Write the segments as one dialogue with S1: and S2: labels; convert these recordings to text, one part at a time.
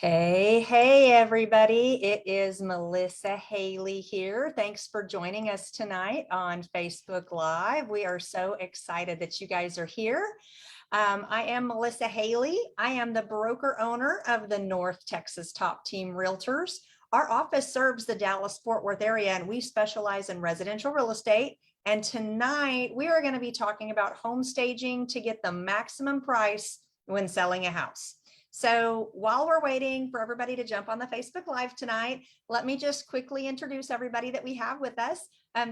S1: Hey, everybody. It is Melissa Haley here. Thanks for joining us tonight on Facebook Live. We are so excited that you guys are here. I am Melissa Haley. I am the broker owner of the North Texas Top Team Realtors. Our office serves the Dallas-Fort Worth area, and we specialize in residential real estate. And tonight we are going to be talking about home staging to get the maximum price when selling a house. So while we're waiting for everybody to jump on the Facebook Live tonight, let me just quickly introduce everybody that we have with us.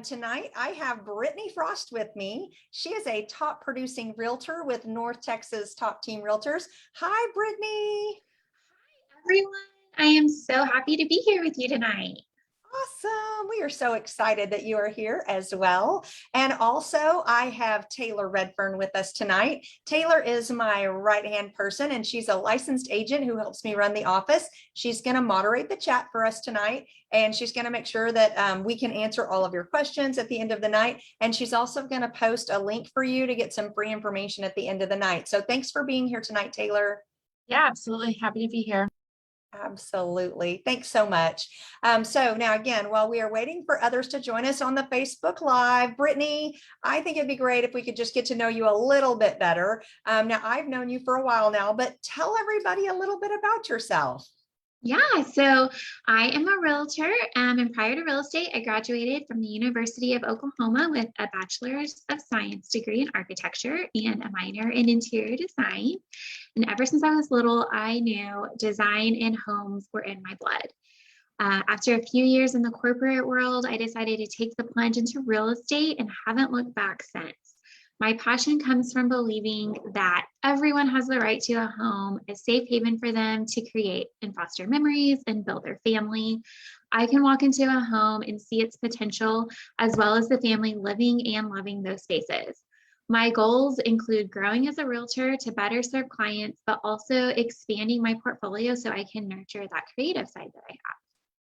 S1: Tonight, I have Brittany Frost with me. She is a top producing realtor with North Texas Top Team Realtors. Hi, Brittany.
S2: Hi, everyone. I am so happy to be here with you tonight.
S1: Awesome. We are so excited that you are here as well. And also I have Taylor Redfern with us tonight. Taylor is my right-hand person, and she's a licensed agent who helps me run the office. She's going to moderate the chat for us tonight, and she's going to make sure that we can answer all of your questions at the end of the night. And she's also going to post a link for you to get some free information at the end of the night. So thanks for being here tonight, Taylor.
S2: Yeah, absolutely. Happy to be here.
S1: Absolutely. Thanks so much. So now again, while we are waiting for others to join us on the Facebook Live, Brittany, I think it'd be great if we could just get to know you a little bit better. Now I've known you for a while now, but tell everybody a little bit about yourself.
S2: Yeah, so I am a realtor, and prior to real estate, I graduated from the University of Oklahoma with a Bachelor's of Science degree in architecture and a minor in interior design. And ever since I was little, I knew design and homes were in my blood. After a few years in the corporate world, I decided to take the plunge into real estate and haven't looked back since. My passion comes from believing that everyone has the right to a home, a safe haven for them to create and foster memories and build their family. I can walk into a home and see its potential, as well as the family living and loving those spaces. My goals include growing as a realtor to better serve clients, but also expanding my portfolio so I can nurture that creative side that I have.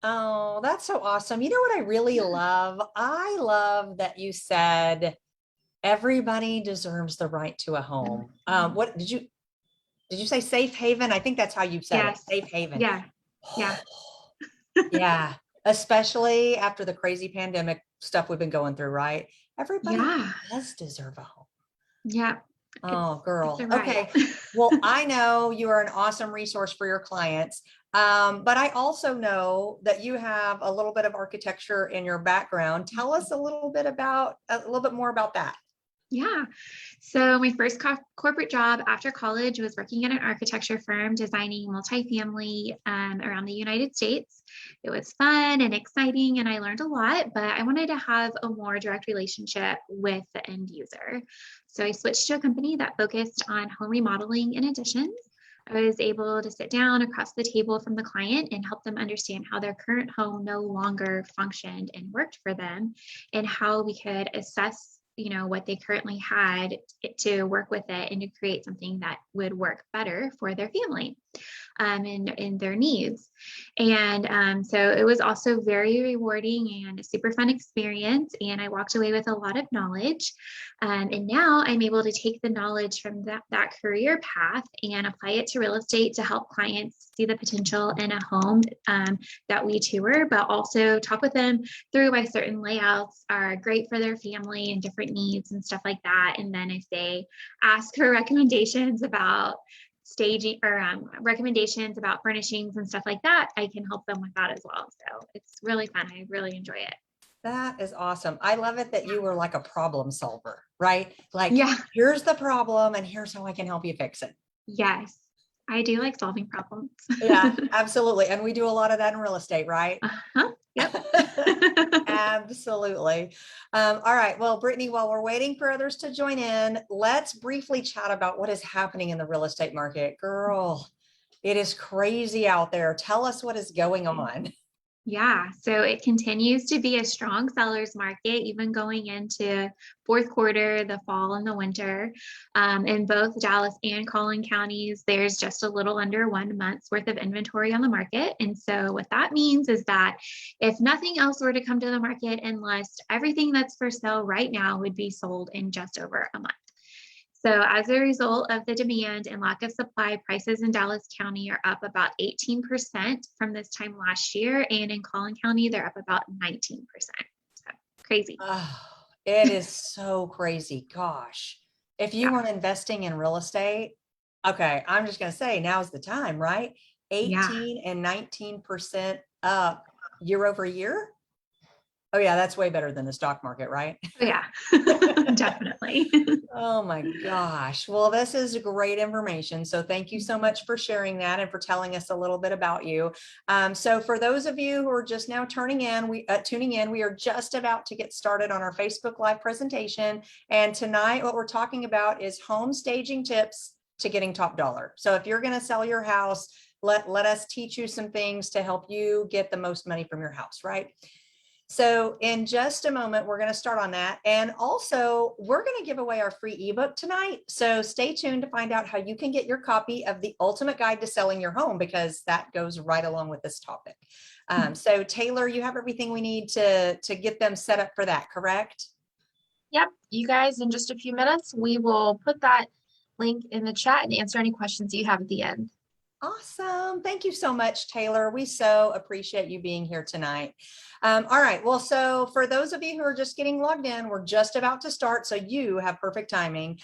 S1: Oh, that's so awesome. You know what I really love? I love that you said everybody deserves the right to a home. What did you say? Safe haven? I think that's how you said it.
S2: Yes.
S1: Safe haven.
S2: Yeah. Yeah.
S1: Yeah. Especially after the crazy pandemic stuff we've been going through, right? Everybody
S2: Yeah.
S1: does deserve a home.
S2: Yeah.
S1: Oh, girl.
S2: It's a right.
S1: Okay. Well, I know you are an awesome resource for your clients. But I also know that you have a little bit of architecture in your background. Tell us a little bit more about that.
S2: Yeah. So my first corporate job after college was working at an architecture firm designing multifamily around the United States. It was fun and exciting, and I learned a lot, but I wanted to have a more direct relationship with the end user. So I switched to a company that focused on home remodeling and additions. I was able to sit down across the table from the client and help them understand how their current home no longer functioned and worked for them, and how we could assess what they currently had to work with it and to create something that would work better for their family and their needs. And so it was also very rewarding and a super fun experience. And I walked away with a lot of knowledge. And now I'm able to take the knowledge from that career path and apply it to real estate to help clients see the potential in a home that we tour, but also talk with them through why certain layouts are great for their family and different needs and stuff like that. And then if they ask for recommendations about staging or recommendations about furnishings and stuff like that, I can help them with that as well. So it's really fun. I really enjoy it.
S1: That is awesome. I love it that you were like a problem solver, right? Like,
S2: yeah,
S1: here's the problem and here's how I can help you fix it.
S2: yes, I do like solving problems.
S1: Yeah, absolutely. And we do a lot of that in real estate, right?
S2: Uh-huh. Yep.
S1: Absolutely. All right. Well, Brittany, while we're waiting for others to join in, let's briefly chat about what is happening in the real estate market. Girl, it is crazy out there. Tell us what is going on.
S2: Yeah, so it continues to be a strong seller's market, even going into fourth quarter, the fall and the winter. In both Dallas and Collin counties, there's just a little under 1 month's worth of inventory on the market. And so what that means is that if nothing else were to come to the market and list, everything that's for sale right now would be sold in just over a month. So as a result of the demand and lack of supply, prices in Dallas County are up about 18% from this time last year. And in Collin County, they're up about 19%. So crazy.
S1: Oh, it is so crazy. Gosh, if you
S2: Yeah.
S1: weren't investing in real estate, okay, I'm just going to say now's the time, right?
S2: Yeah.
S1: 18 and 19% up year over year. Oh yeah, that's way better than the stock market, right?
S2: Oh, yeah, definitely.
S1: Oh my gosh. Well, this is great information. So thank you so much for sharing that and for telling us a little bit about you. So for those of you who are just now tuning in, we are just about to get started on our Facebook Live presentation. And tonight, what we're talking about is home staging tips to getting top dollar. So if you're going to sell your house, let us teach you some things to help you get the most money from your house, right? So in just a moment, we're going to start on that. And also, we're going to give away our free ebook tonight. So stay tuned to find out how you can get your copy of the Ultimate Guide to Selling Your Home, because that goes right along with this topic. So Taylor, you have everything we need to get them set up for that, correct?
S3: Yep, you guys, in just a few minutes, we will put that link in the chat and answer any questions you have at the end.
S1: Awesome. Thank you so much, Taylor. We so appreciate you being here tonight. All right. Well, so for those of you who are just getting logged in, we're just about to start, so you have perfect timing.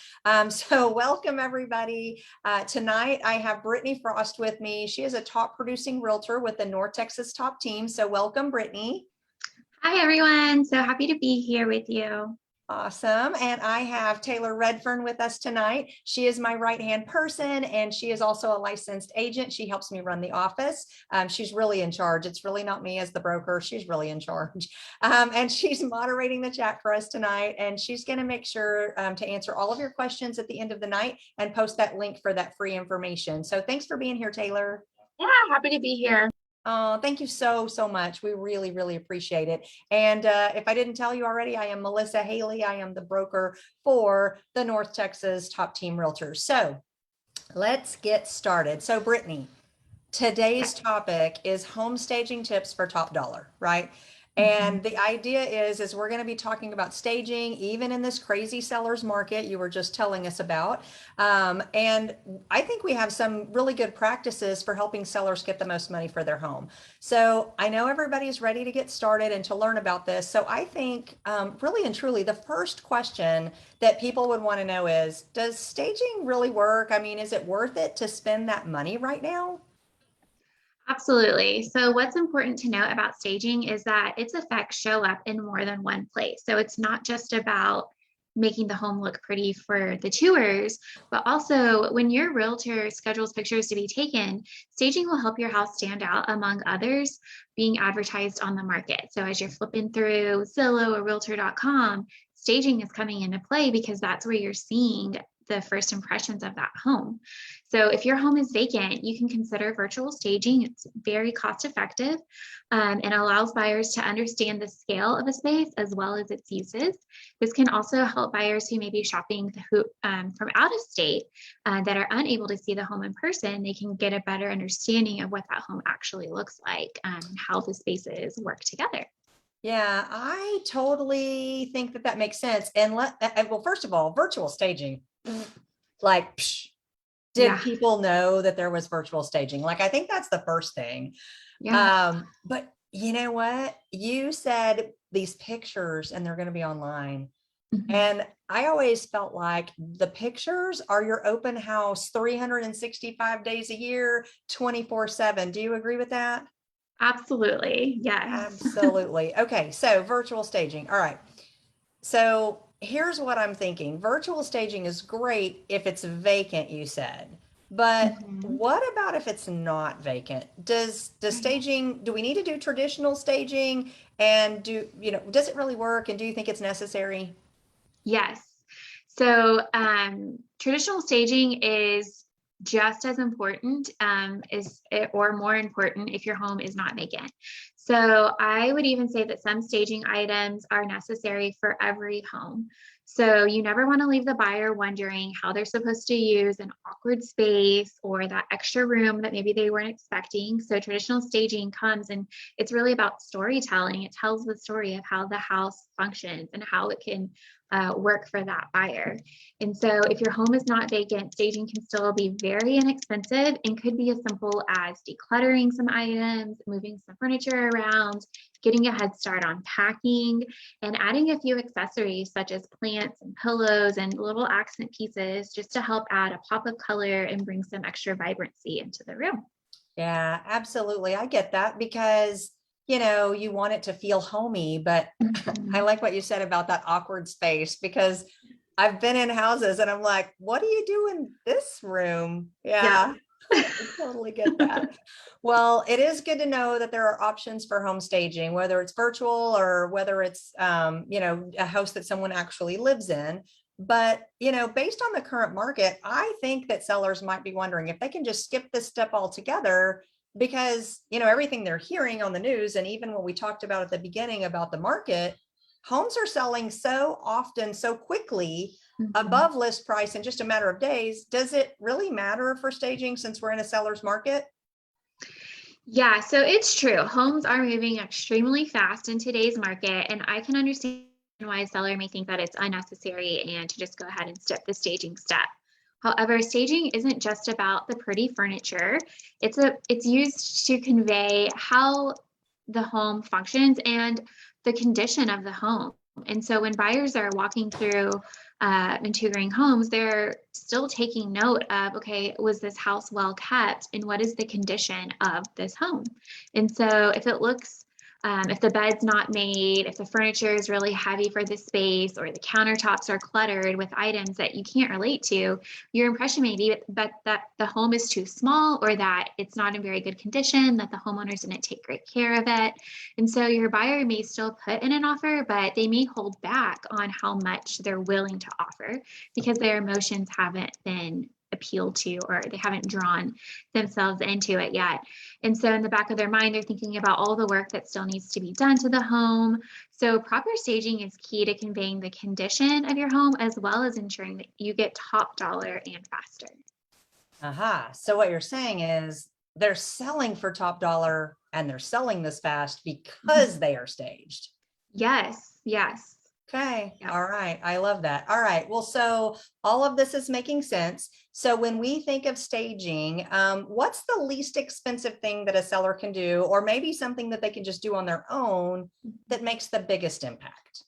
S1: So welcome, everybody. Tonight, I have Brittany Frost with me. She is a top producing realtor with the North Texas Top Team. So welcome, Brittany.
S2: Hi, everyone. So happy to be here with you.
S1: Awesome. And I have Taylor Redfern with us tonight. She is my right-hand person, and she is also a licensed agent. She helps me run the office. She's really in charge. It's really not me as the broker. She's really in charge. And she's moderating the chat for us tonight. And she's going to make sure to answer all of your questions at the end of the night and post that link for that free information. So thanks for being here, Taylor.
S3: Yeah, happy to be here.
S1: Oh, thank you so much. We really, really appreciate it. And if I didn't tell you already, I am Melissa Haley. I am the broker for the North Texas Top Team Realtors. So let's get started. So Brittany, today's topic is home staging tips for top dollar, right? And the idea is we're going to be talking about staging, even in this crazy seller's market you were just telling us about. And I think we have some really good practices for helping sellers get the most money for their home. So I know everybody's ready to get started and to learn about this. So I think really and truly, the first question that people would want to know is, does staging really work? I mean, is it worth it to spend that money right now?
S2: Absolutely. So what's important to note about staging is that its effects show up in more than one place. So it's not just about making the home look pretty for the tours, but also when your realtor schedules pictures to be taken, staging will help your house stand out among others being advertised on the market. So as you're flipping through Zillow or Realtor.com, staging is coming into play because that's where you're seeing the first impressions of that home. So if your home is vacant, you can consider virtual staging. It's very cost effective and allows buyers to understand the scale of a space as well as its uses. This can also help buyers who may be shopping from out of state that are unable to see the home in person. They can get a better understanding of what that home actually looks like and how the spaces work together.
S1: Yeah, I totally think that makes sense. And well, first of all, virtual staging, like, did people know that there was virtual staging? Like, I think that's the first thing.
S2: Yeah.
S1: But you know what? You said these pictures and they're going to be online. And I always felt like the pictures are your open house 365 days a year, 24/7. Do you agree with that?
S2: Absolutely. Yes.
S1: Absolutely. Okay. So virtual staging. All right. So here's what I'm thinking. Virtual staging is great if it's vacant, you said, but what about if it's not vacant? Does staging, do we need to do traditional staging, and does it really work? And do you think it's necessary?
S2: Yes. So traditional staging is just as important or more important if your home is not vacant. So I would even say that some staging items are necessary for every home. So you never want to leave the buyer wondering how they're supposed to use an awkward space or that extra room that maybe they weren't expecting. So traditional staging comes and it's really about storytelling. It tells the story of how the house functions and how it can work for that buyer. And so if your home is not vacant, staging can still be very inexpensive and could be as simple as decluttering some items, moving some furniture around, getting a head start on packing, and adding a few accessories such as plants and pillows and little accent pieces just to help add a pop of color and bring some extra vibrancy into the room.
S1: Yeah, absolutely. I get that because, you want it to feel homey, but I like what you said about that awkward space because I've been in houses and I'm like, what do you do in this room? Yeah. I totally get that. Well, it is good to know that there are options for home staging, whether it's virtual or whether it's, a house that someone actually lives in. But, based on the current market, I think that sellers might be wondering if they can just skip this step altogether because, everything they're hearing on the news and even what we talked about at the beginning about the market, homes are selling so often, so quickly above list price in just a matter of days. Does it really matter for staging since we're in a seller's market?
S2: Yeah, so it's true. Homes are moving extremely fast in today's market, and I can understand why a seller may think that it's unnecessary and to just go ahead and skip the staging step. However, staging isn't just about the pretty furniture. It's used to convey how the home functions and the condition of the home. And so when buyers are walking through and touring homes, they're still taking note of, okay, was this house well kept and what is the condition of this home? And so if it looks, if the bed's not made, if the furniture is really heavy for the space or the countertops are cluttered with items that you can't relate to, your impression may be that the home is too small or that it's not in very good condition, that the homeowners didn't take great care of it. And so your buyer may still put in an offer, but they may hold back on how much they're willing to offer because their emotions haven't been appealed to or they haven't drawn themselves into it yet. And so in the back of their mind, they're thinking about all the work that still needs to be done to the home. So proper staging is key to conveying the condition of your home as well as ensuring that you get top dollar and faster.
S1: Aha. So what you're saying is they're selling for top dollar and they're selling this fast because they are staged.
S2: Yes, yes.
S1: Okay.
S2: Yeah.
S1: All right. I love that. All right. Well, so all of this is making sense. So when we think of staging, what's the least expensive thing that a seller can do, or maybe something that they can just do on their own that makes the biggest impact?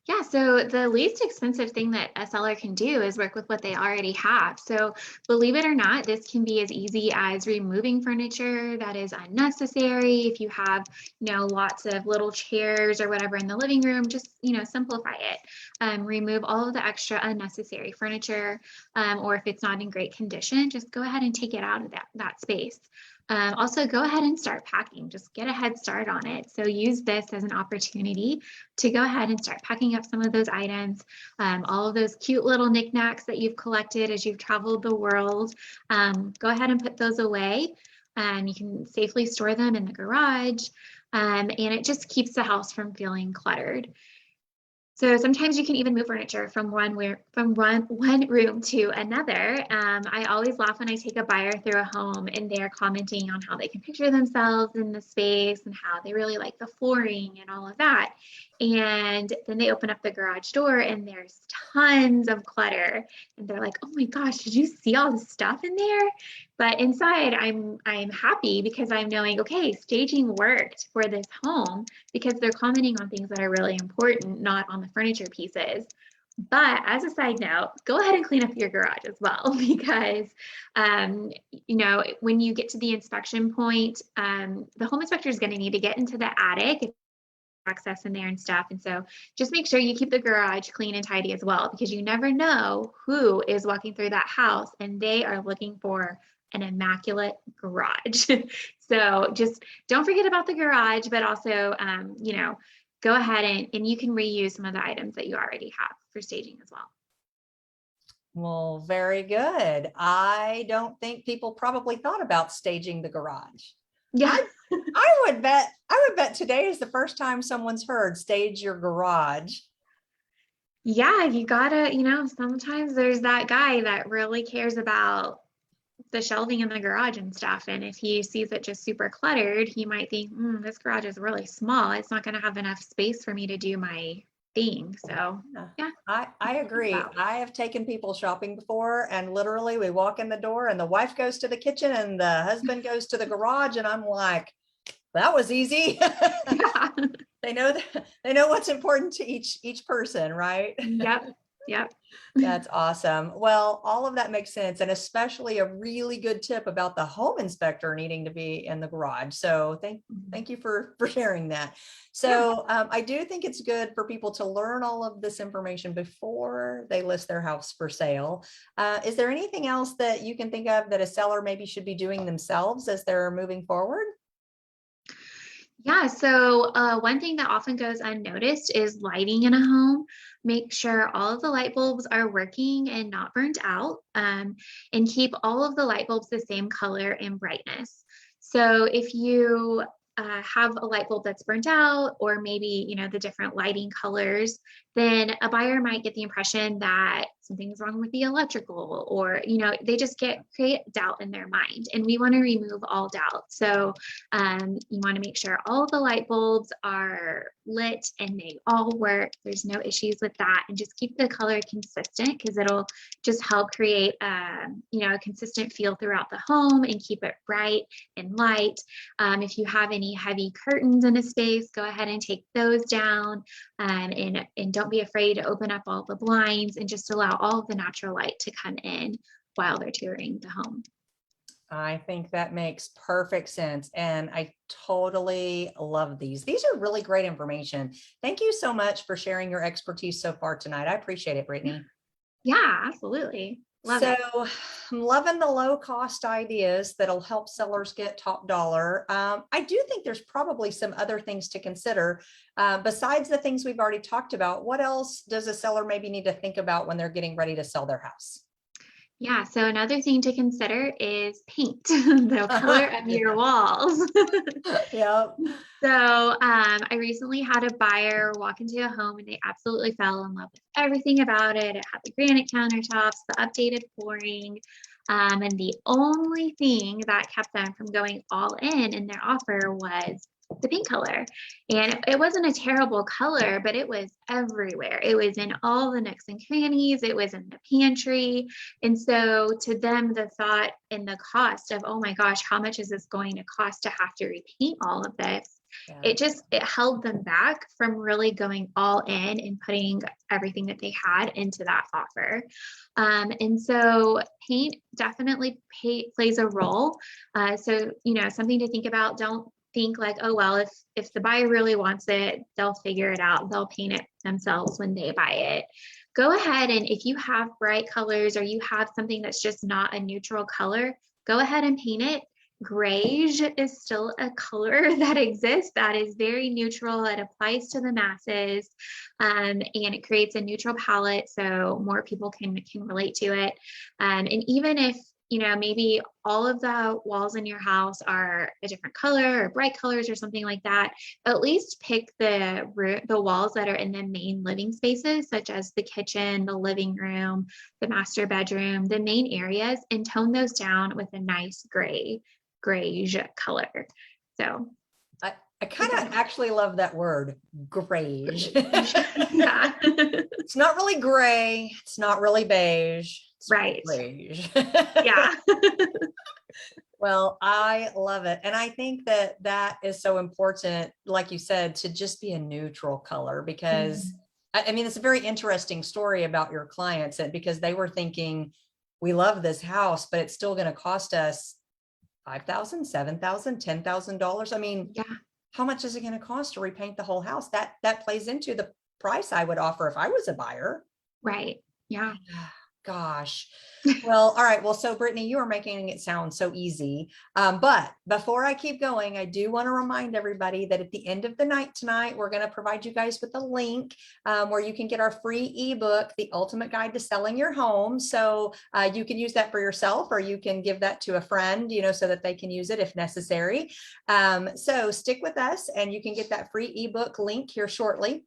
S2: Yeah, so the least expensive thing that a seller can do is work with what they already have. So believe it or not, this can be as easy as removing furniture that is unnecessary. If you have, lots of little chairs or whatever in the living room, just, simplify it. Remove all of the extra unnecessary furniture, or if it's not in great condition, just go ahead and take it out of that space. Also, go ahead and start packing. Just get a head start on it. So use this as an opportunity to go ahead and start packing up some of those items, all of those cute little knickknacks that you've collected as you've traveled the world. Go ahead and put those away. You can safely store them in the garage, and it just keeps the house from feeling cluttered. So sometimes you can even move furniture from one room to another. I always laugh when I take a buyer through a home and they're commenting on how they can picture themselves in the space and how they really like the flooring and all of that. And then they open up the garage door and there's tons of clutter. And they're like, oh my gosh, did you see all the stuff in there? But inside, I'm happy because I'm knowing, okay, staging worked for this home because they're commenting on things that are really important, not on the furniture pieces. But as a side note, go ahead and clean up your garage as well because, when you get to the inspection point, the home inspector is going to need to get into the attic, access in there and stuff. And so just make sure you keep the garage clean and tidy as well because you never know who is walking through that house and they are looking for an immaculate garage. So just don't forget about the garage, but also, go ahead and you can reuse some of the items that you already have for staging as well.
S1: Well, very good. I don't think people probably thought about staging the garage.
S2: Yeah.
S1: I would bet today is the first time someone's heard stage your garage.
S2: Yeah, you gotta, sometimes there's that guy that really cares about the shelving in the garage and stuff. And if he sees it just super cluttered, he might think, this garage is really small. It's not going to have enough space for me to do my thing. So yeah.
S1: I agree.
S2: Wow.
S1: I have taken people shopping before, and literally we walk in the door and the wife goes to the kitchen and the husband goes to the garage, and I'm like, that was easy.
S2: Yeah.
S1: They know they know what's important to each person, right?
S2: Yep. Yep.
S1: That's awesome. Well, all of that makes sense, and especially a really good tip about the home inspector needing to be in the garage. So thank you for sharing that. So I do think it's good for people to learn all of this information before they list their house for sale. Is there anything else that you can think of that a seller maybe should be doing themselves as they're moving forward?
S2: Yeah, so one thing that often goes unnoticed is lighting in a home. Make sure all of the light bulbs are working and not burnt out, and keep all of the light bulbs the same color and brightness. So if you have a light bulb that's burnt out, or maybe, the different lighting colors, then a buyer might get the impression that something's wrong with the electrical, or, they just create doubt in their mind, and we want to remove all doubt. So you want to make sure all the light bulbs are lit and they all work. There's no issues with that, and just keep the color consistent, because it'll just help create a consistent feel throughout the home and keep it bright and light. If you have any heavy curtains in a space, go ahead and take those down, and don't be afraid to open up all the blinds and just allow all of the natural light to come in while they're touring the home.
S1: I think that makes perfect sense. And I totally love these. These are really great information. Thank you so much for sharing your expertise so far tonight. I appreciate it, Brittany.
S2: Yeah, absolutely. Love it.
S1: I'm loving the low cost ideas that'll help sellers get top dollar. I do think there's probably some other things to consider. Besides the things we've already talked about, what else does a seller maybe need to think about when they're getting ready to sell their house?
S2: Yeah, so another thing to consider is paint, the color of your walls.
S1: Yep.
S2: So I recently had a buyer walk into a home and they absolutely fell in love with everything about it. It had the granite countertops, the updated flooring, and the only thing that kept them from going all in their offer was the paint color. And it wasn't a terrible color, but it was everywhere. It was in all the nooks and crannies. It was in the pantry. And so to them, the thought and the cost of, oh my gosh, how much is this going to cost to have to repaint all of this?
S1: Yeah.
S2: It held them back from really going all in and putting everything that they had into that offer. And so paint definitely plays a role. So, something to think about. Don't think like, oh, well, if the buyer really wants it, they'll figure it out. They'll paint it themselves when they buy it. Go ahead, and if you have bright colors or you have something that's just not a neutral color, go ahead and paint it. Grayish is still a color that exists that is very neutral. It applies to the masses, and it creates a neutral palette so more people can relate to it. And even if maybe all of the walls in your house are a different color or bright colors or something like that, at least pick the walls that are in the main living spaces, such as the kitchen, the living room, the master bedroom, the main areas, and tone those down with a nice grayish color. So
S1: I kind of actually love that word, grayish.
S2: Yeah.
S1: It's not really gray. It's not really beige. It's
S2: Right.
S1: Grayish.
S2: Yeah.
S1: Well, I love it. And I think that is so important, like you said, to just be a neutral color, because I mean, it's a very interesting story about your clients, and because they were thinking, we love this house, but it's still going to cost us $5,000, $7,000, $10,000. I mean,
S2: Yeah.
S1: how much is it going to cost to repaint the whole house? That plays into the price I would offer if I was a buyer.
S2: Right. Yeah.
S1: Gosh. Well, all right. Well, so Brittany, you are making it sound so easy. But before I keep going, I do want to remind everybody that at the end of the night tonight, we're going to provide you guys with a link where you can get our free ebook, The Ultimate Guide to Selling Your Home. So you can use that for yourself, or you can give that to a friend, so that they can use it if necessary. So stick with us and you can get that free ebook link here shortly.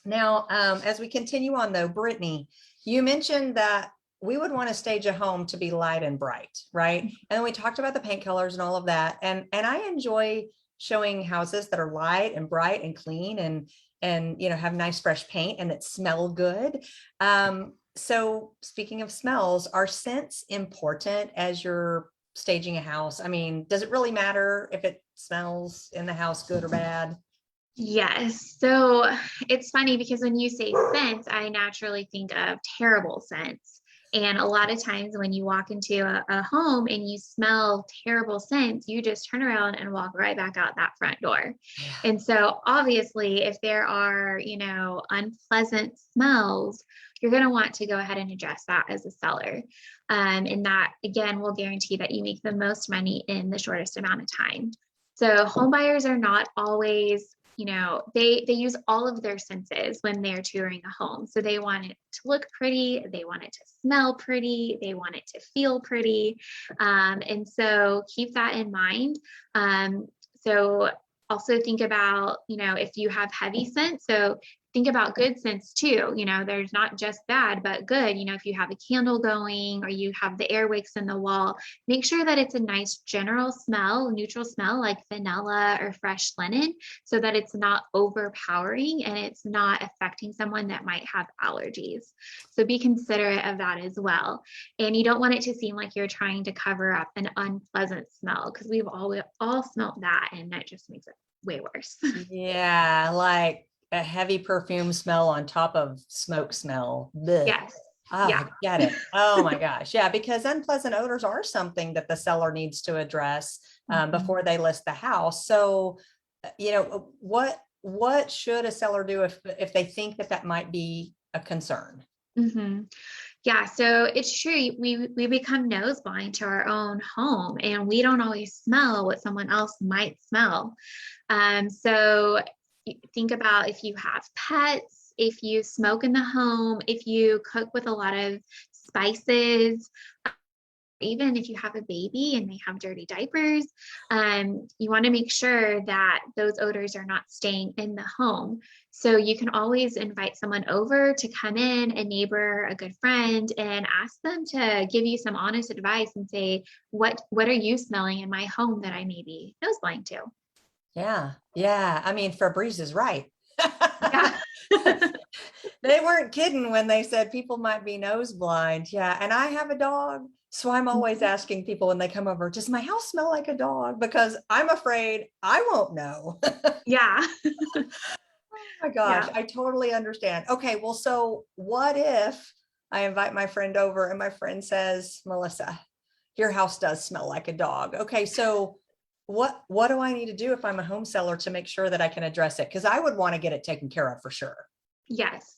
S1: Now, as we continue on though, Brittany, you mentioned that we would want to stage a home to be light and bright, right? And then we talked about the paint colors and all of that. And I enjoy showing houses that are light and bright and clean. And and, have nice fresh paint and that smell good. So speaking of smells, are scents important as you're staging a house? I mean, does it really matter if it smells in the house good or bad?
S2: Yes. So it's funny because when you say scents, I naturally think of terrible scents. And a lot of times when you walk into a home and you smell terrible scents, you just turn around and walk right back out that front door.
S1: Yeah.
S2: And so obviously, if there are, unpleasant smells, you're going to want to go ahead and address that as a seller. And that, again, will guarantee that you make the most money in the shortest amount of time. So home buyers are not always, they use all of their senses when they're touring a home. So they want it to look pretty, they want it to smell pretty, they want it to feel pretty. And so keep that in mind. So also think about, if you have heavy scents, so think about good scents too. There's not just bad, but good. If you have a candle going or you have the air wicks in the wall, make sure that it's a nice general smell, neutral smell like vanilla or fresh linen, so that it's not overpowering and it's not affecting someone that might have allergies. So be considerate of that as well. And you don't want it to seem like you're trying to cover up an unpleasant smell, because we've all smelt that, and that just makes it way worse.
S1: Yeah, like a heavy perfume smell on top of smoke smell. Blech.
S2: Yes.
S1: Oh,
S2: Yeah.
S1: I get it. Oh my gosh. Yeah, because unpleasant odors are something that the seller needs to address before they list the house. So, what should a seller do if they think that might be a concern?
S2: Mm-hmm. Yeah, so it's true. We become nose blind to our own home, and we don't always smell what someone else might smell. So think about if you have pets, if you smoke in the home, if you cook with a lot of spices, even if you have a baby and they have dirty diapers, you want to make sure that those odors are not staying in the home. So you can always invite someone over to come in, a neighbor, a good friend, and ask them to give you some honest advice and say, what are you smelling in my home that I may be nose blind to?
S1: Yeah. Yeah. I mean, Fabrice is right.
S2: Yeah.
S1: They weren't kidding when they said people might be nose blind. Yeah. And I have a dog. So I'm always asking people when they come over, does my house smell like a dog? Because I'm afraid I won't know.
S2: Yeah.
S1: Oh my gosh,
S2: Yeah.
S1: I totally understand. Okay, well, so what if I invite my friend over and my friend says, Melissa, your house does smell like a dog. Okay, so what do I need to do if I'm a home seller to make sure that I can address it? Because I would want to get it taken care of for sure.
S2: Yes.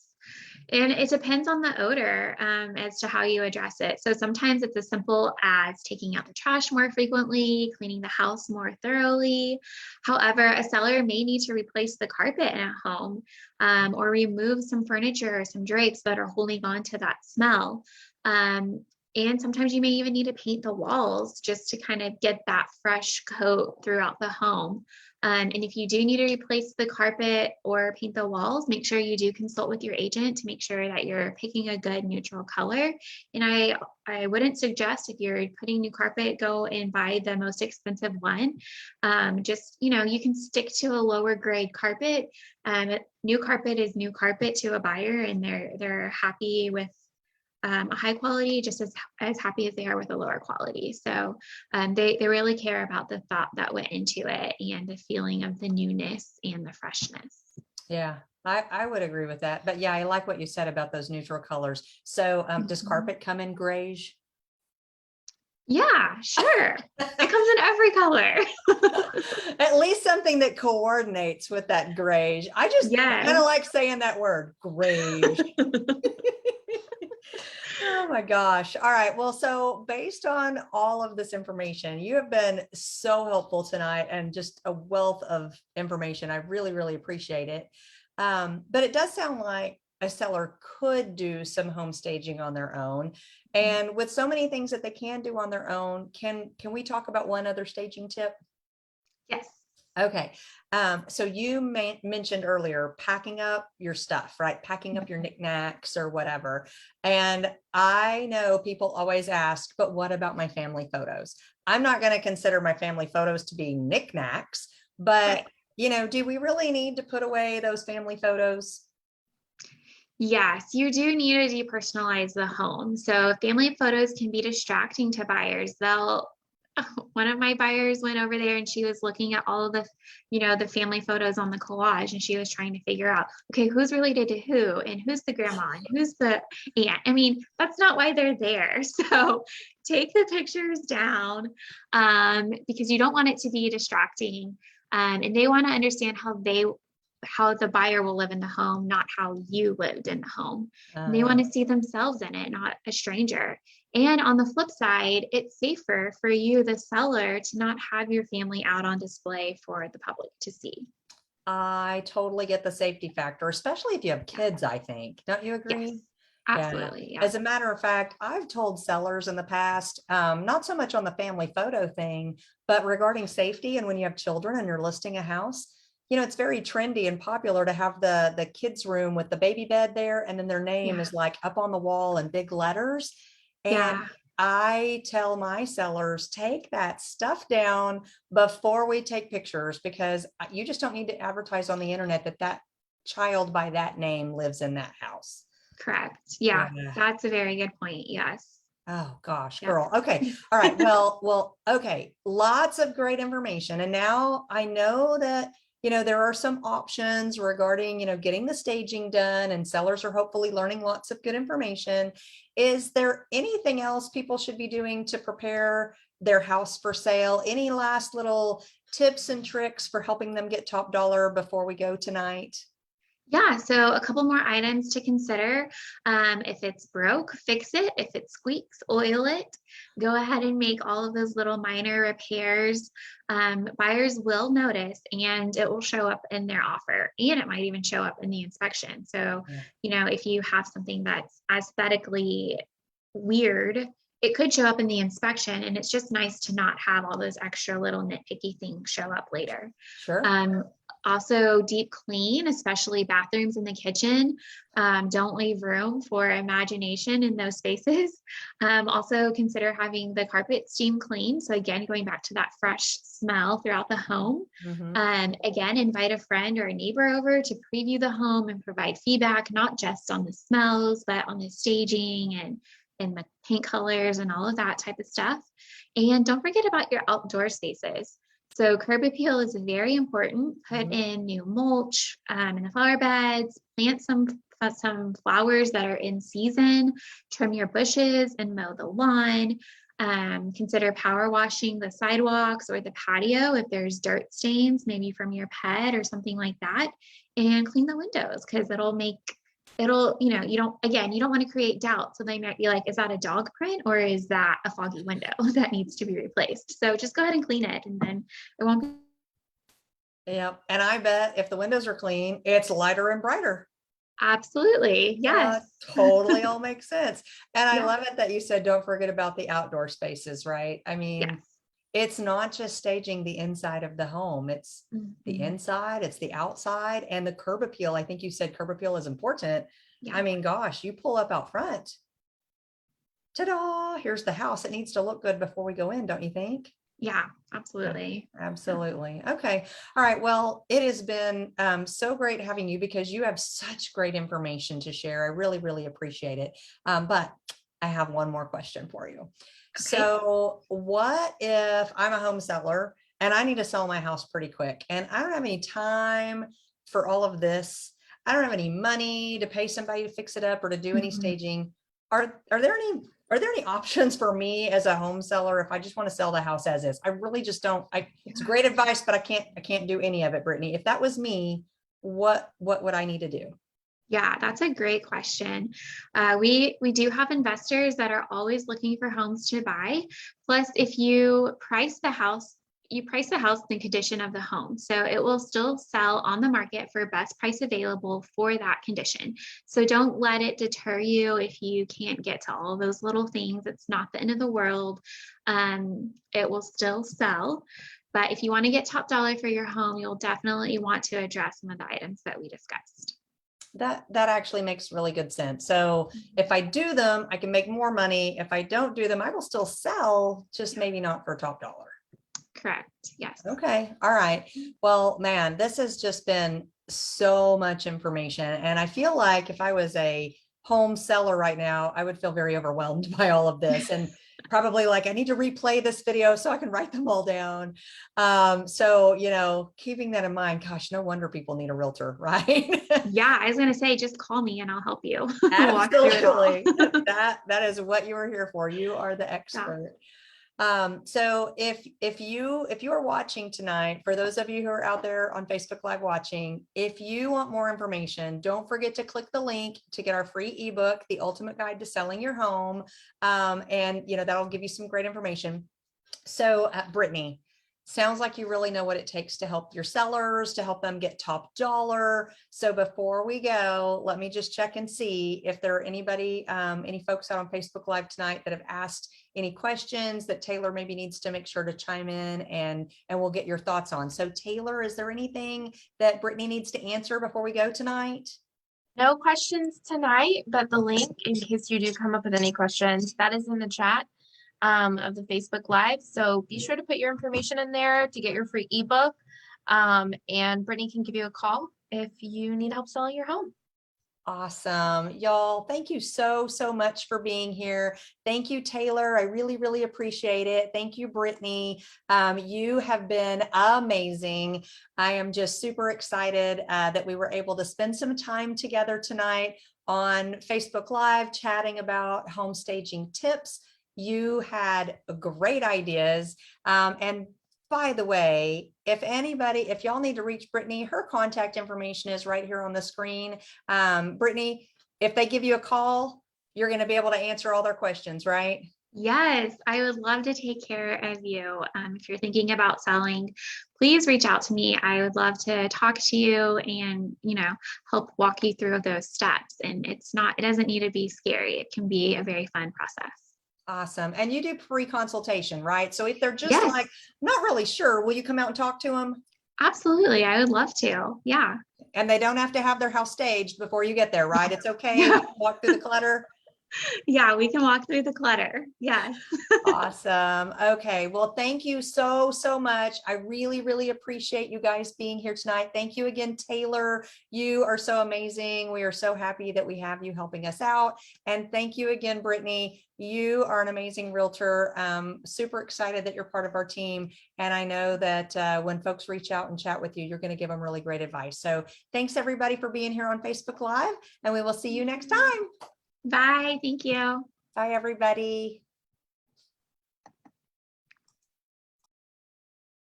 S2: And it depends on the odor as to how you address it. So sometimes it's as simple as taking out the trash more frequently, cleaning the house more thoroughly. However, a seller may need to replace the carpet in a home or remove some furniture or some drapes that are holding on to that smell. And sometimes you may even need to paint the walls just to kind of get that fresh coat throughout the home. And if you do need to replace the carpet or paint the walls, make sure you do consult with your agent to make sure that you're picking a good neutral color. And I wouldn't suggest, if you're putting new carpet, go and buy the most expensive one. You can stick to a lower grade carpet. New carpet is new carpet to a buyer, and they're happy with a high quality, just as happy as they are with a lower quality. So they really care about the thought that went into it and the feeling of the newness and the freshness.
S1: Yeah, I would agree with that. But yeah, I like what you said about those neutral colors. So does carpet come in grayish?
S2: Yeah, sure. It comes in every color.
S1: At least something that coordinates with that grayish. I just
S2: Yes.
S1: kind of like saying that word, grayish. Oh my gosh. All right. Well, so based on all of this information, you have been so helpful tonight and just a wealth of information. I really, really appreciate it. But it does sound like a seller could do some home staging on their own. And with so many things that they can do on their own, can we talk about one other staging tip?
S2: Yes.
S1: Okay. So you mentioned earlier, packing up your stuff, right? Packing up your knickknacks or whatever. And I know people always ask, but what about my family photos? I'm not going to consider my family photos to be knickknacks, but
S2: Right.
S1: Do we really need to put away those family photos?
S2: Yes, you do need to depersonalize the home. So family photos can be distracting to buyers. One of my buyers went over there and she was looking at all of the family photos on the collage, and she was trying to figure out, okay, who's related to who and who's the grandma and who's the aunt. I mean, that's not why they're there. So take the pictures down because you don't want it to be distracting. And they want to understand how the buyer will live in the home, not how you lived in the home. And they want to see themselves in it, not a stranger. And on the flip side, it's safer for you, the seller, to not have your family out on display for the public to see.
S1: I totally get the safety factor, especially if you have kids, I think. Don't you agree?
S2: Yes, absolutely.
S1: Yeah.
S2: Yeah.
S1: As a matter of fact, I've told sellers in the past, not so much on the family photo thing, but regarding safety. And when you have children and you're listing a house, it's very trendy and popular to have the kids' room with the baby bed there. And then their name is like up on the wall in big letters. And I tell my sellers, take that stuff down before we take pictures, because you just don't need to advertise on the internet that child by that name lives in that house.
S2: Correct. Yeah, that's a very good point. Yes.
S1: Oh gosh, girl. Okay. All right. Well, okay. Lots of great information. And now I know that, there are some options regarding, getting the staging done, and sellers are hopefully learning lots of good information. Is there anything else people should be doing to prepare their house for sale? Any last little tips and tricks for helping them get top dollar before we go tonight?
S2: Yeah, so a couple more items to consider. If it's broke, fix it. If it squeaks, oil it. Go ahead and make all of those little minor repairs. Buyers will notice, and it will show up in their offer, and it might even show up in the inspection. So, if you have something that's aesthetically weird, it could show up in the inspection, and it's just nice to not have all those extra little nitpicky things show up later.
S1: Sure.
S2: Also deep clean, especially bathrooms in the kitchen. Don't leave room for imagination in those spaces. Also consider having the carpet steam clean. So again, going back to that fresh smell throughout the home. Again, invite a friend or a neighbor over to preview the home and provide feedback, not just on the smells, but on the staging and the paint colors and all of that type of stuff. And don't forget about your outdoor spaces. So curb appeal is very important. Put in new mulch in the flower beds, plant some flowers that are in season, trim your bushes and mow the lawn. Consider power washing the sidewalks or the patio if there's dirt stains, maybe from your pet or something like that, and clean the windows, because you don't want to create doubt. So they might be like, is that a dog print or is that a foggy window that needs to be replaced? So just go ahead and clean it, and then it won't be.
S1: Yeah. And I bet if the windows are clean, it's lighter and brighter.
S2: Absolutely. Yes.
S1: Totally all makes sense. And I love it that you said, don't forget about the outdoor spaces, right? I mean, it's not just staging the inside of the home. It's the inside, it's the outside, and the curb appeal. I think you said curb appeal is important. I mean, gosh, you pull up out front. Ta-da, here's the house. It needs to look good before we go in, don't you think?
S2: Yeah, absolutely.
S1: Absolutely. Okay. All right. Well, it has been so great having you, because you have such great information to share. I really, really appreciate it. But I have one more question for you. Okay. So what if I'm a home seller and I need to sell my house pretty quick, and I don't have any time for all of this? I don't have any money to pay somebody to fix it up or to do any staging. Are there any options for me as a home seller if I just want to sell the house as is? I really just don't. It's great advice, but I can't do any of it, Brittany. If that was me, what would I need to do?
S2: Yeah, that's a great question. We do have investors that are always looking for homes to buy. Plus, if you price the house in the condition of the home. So it will still sell on the market for best price available for that condition. So don't let it deter you if you can't get to all those little things. It's not the end of the world. It will still sell. But if you want to get top dollar for your home, you'll definitely want to address some of the items that we discussed.
S1: That actually makes really good sense. So if I do them, I can make more money. If I don't do them, I will still sell, just maybe not for top dollar.
S2: correct. Yes.
S1: Okay. All right. Well, man, this has just been so much information. And I feel like if I was a home seller right now, I would feel very overwhelmed by all of this and probably like, I need to replay this video so I can write them all down. So, keeping that in mind, gosh, no wonder people need a realtor, right?
S2: Yeah, I was going to say, just call me and I'll help you. Walk through it all.
S1: Absolutely. That is what you are here for. You are the expert. So if you are watching tonight, for those of you who are out there on Facebook Live watching, if you want more information, don't forget to click the link to get our free ebook, The Ultimate Guide to Selling Your Home. And that'll give you some great information. So Brittany, sounds like you really know what it takes to help your sellers, to help them get top dollar. So before we go, let me just check and see if there are any folks out on Facebook Live tonight that have asked any questions that Taylor maybe needs to make sure to chime in, and we'll get your thoughts on. So Taylor, is there anything that Brittany needs to answer before we go tonight?
S3: No questions tonight, but the link, in case you do come up with any questions, that is in the chat of the Facebook Live. So be sure to put your information in there to get your free ebook. And Brittany can give you a call if you need help selling your home.
S1: Awesome. Y'all, thank you so much for being here. Thank you, Taylor. I really appreciate it. Thank you, Brittany. You have been amazing. I am just super excited that we were able to spend some time together tonight on Facebook Live chatting about home staging tips. You had great ideas. And by the way, if y'all need to reach Brittany, her contact information is right here on the screen. Brittany, if they give you a call, you're going to be able to answer all their questions, right?
S2: Yes, I would love to take care of you. If you're thinking about selling, please reach out to me. I would love to talk to you and, help walk you through those steps. And it doesn't need to be scary. It can be a very fun process.
S1: Awesome. And you do pre-consultation, right? So if they're just
S2: Yes.
S1: like, not really sure, will you come out and talk to them?
S2: Absolutely. I would love to. Yeah.
S1: And they don't have to have their house staged before you get there, right? It's okay. You can walk through the clutter.
S2: Yeah, we can walk through the clutter. Yes.
S1: Awesome. Okay. Well, thank you so much. I really appreciate you guys being here tonight. Thank you again, Taylor. You are so amazing. We are so happy that we have you helping us out. And thank you again, Brittany. You are an amazing realtor. Super excited that you're part of our team. And I know that when folks reach out and chat with you, you're going to give them really great advice. So thanks everybody for being here on Facebook Live, and we will see you next time.
S2: Bye. Thank you.
S1: Bye, everybody.